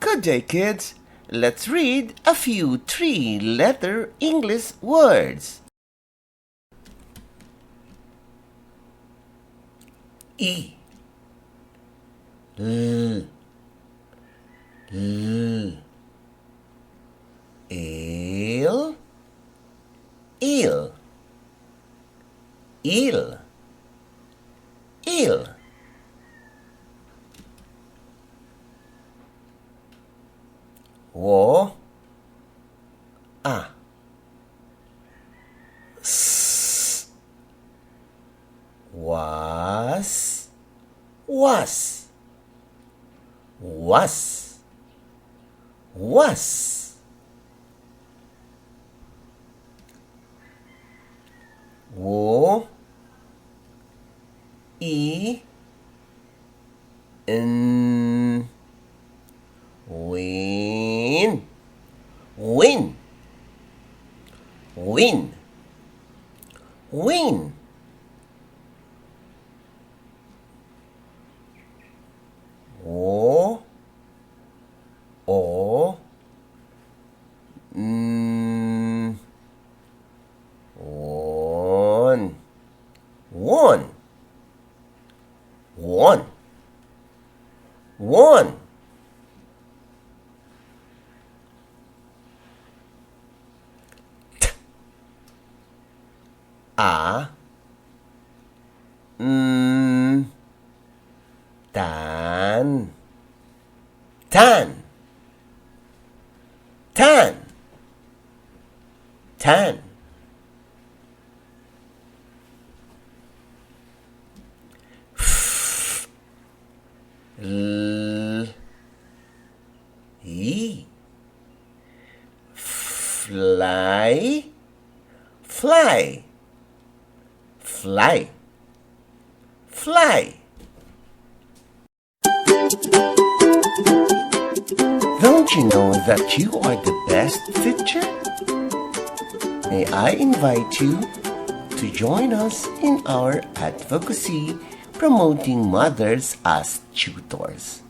Good day, kids. Let's read a few three-letter English words. E, L, L, eel, eel, eel, eel. Wo, a, s, was, was, wo, e, n, win, win, win, win. O, n, won, won, won, won. A, n, tan, tan, tan, tan. F, l, e, fly, fly, fly, fly. Don't you know that you are the best teacher? May I invite you to join us in our advocacy promoting mothers as tutors.